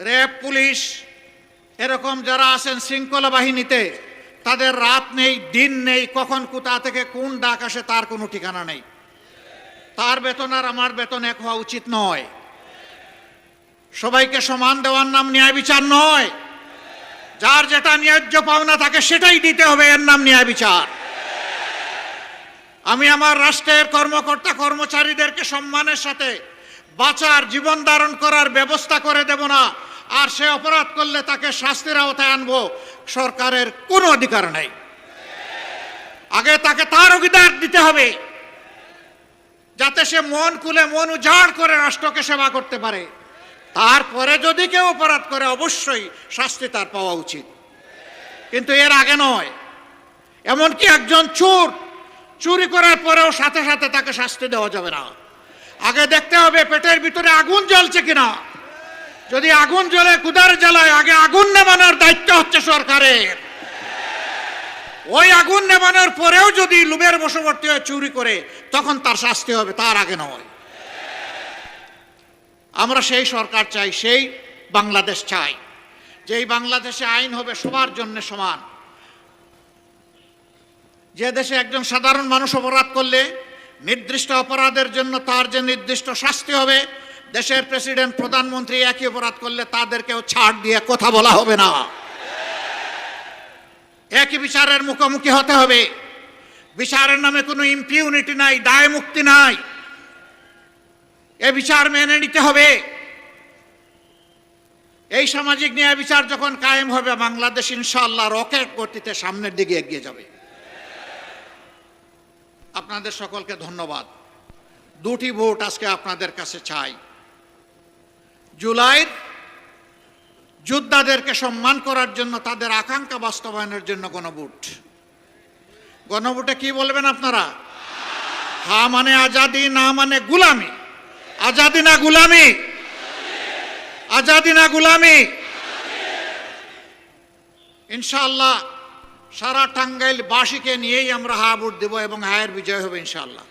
RAB, police এরকম যারা আছেন শৃঙ্খলা বাহিনীতে, তাদের রাত নেই, দিন নেই, কখন কোথা থেকে কোন ডাক আসে তার কোনো ঠিকানা নেই। তার বেতন আর আমার বেতন এক হওয়া উচিত নয়। সবাইকে সমান দেওয়ার নাম ন্যায় বিচার নয়। যার যেটা ন্যায্য পাওনা থাকে সেটাই দিতে হবে, এর নাম ন্যায় বিচার। আমি আমার রাষ্ট্রের কর্মকর্তা কর্মচারীদেরকে সম্মানের সাথে বাঁচার, জীবন ধারণ করার ব্যবস্থা করে দেব না, আর সে অপরাধ করলে তাকে শাস্তির আওতায় আনবো, সরকারের কোনো অধিকার নেই। আগে তাকে তার অধিকার দিতে হবে, যাতে সে মন খুলে, মন উজাড় করে রাষ্ট্রকে সেবা করতে পারে। তারপরে যদি কেউ অপরাধ করে অবশ্যই শাস্তি তার পাওয়া উচিত, কিন্তু এর আগে নয়। এমনকি একজন চোর চুরি করার পরেও সাথে সাথে তাকে শাস্তি দেওয়া যাবে না। আগে দেখতে হবে পেটের ভিতরে আগুন জ্বলছে কিনা। যদি আগুন জ্বলে, ক্ষুধার জ্বালায়, আগে আগুন নেভানোর দায়িত্ব হচ্ছে সরকারের। ওই আগুন নেভানোর পরেও যদি লোভের বশবর্তী হয়ে চুরি করে, তখন তার শাস্তি হবে, তার আগে নয়। আমরা সেই সরকার চাই, সেই বাংলাদেশ চাই, যেই বাংলাদেশে আইন হবে সবার জন্য সমান। যে দেশে একজন সাধারণ মানুষ অপরাধ করলে নির্দিষ্ট অপরাধের জন্য তার যে নির্দিষ্ট শাস্তি হবে, দেশের প্রেসিডেন্ট, প্রধানমন্ত্রী একই অপরাধ করলে তাদেরকেও ছাড় দিয়ে কথা বলা হবে না। একই বিচারের মুখোমুখি হতে হবে। বিচারের নামে কোনো ইম্পিউনিটি নাই, দায় মুক্তি নাই। এ বিচার মেনে নিতে হবে। এই সামাজিক ন্যায় বিচার যখন কায়েম হবে, বাংলাদেশ ইনশাআল্লাহ রকেট গতিতে সামনের দিকে এগিয়ে যাবে। আপনাদের সকলকে ধন্যবাদ। দুটি ভোট আজকে আপনাদের কাছে চাই। জুলাইয়ের যোদ্ধাদেরকে সম্মান করার জন্য, তাদের আকাঙ্ক্ষা বাস্তবায়নের জন্য গণভোট। গণভোটে কি বলবেন আপনারা? হ্যাঁ মানে আজাদি, না মানে গুলামি। আজাদি না গুলামি, আজাদি না গুলামি। ইনশাআল্লাহ সারা টাঙ্গাইল বাসীকে নিয়েই আমরা হা ভোট দেব এবং হায়ের বিজয় হবে ইনশাআল্লাহ।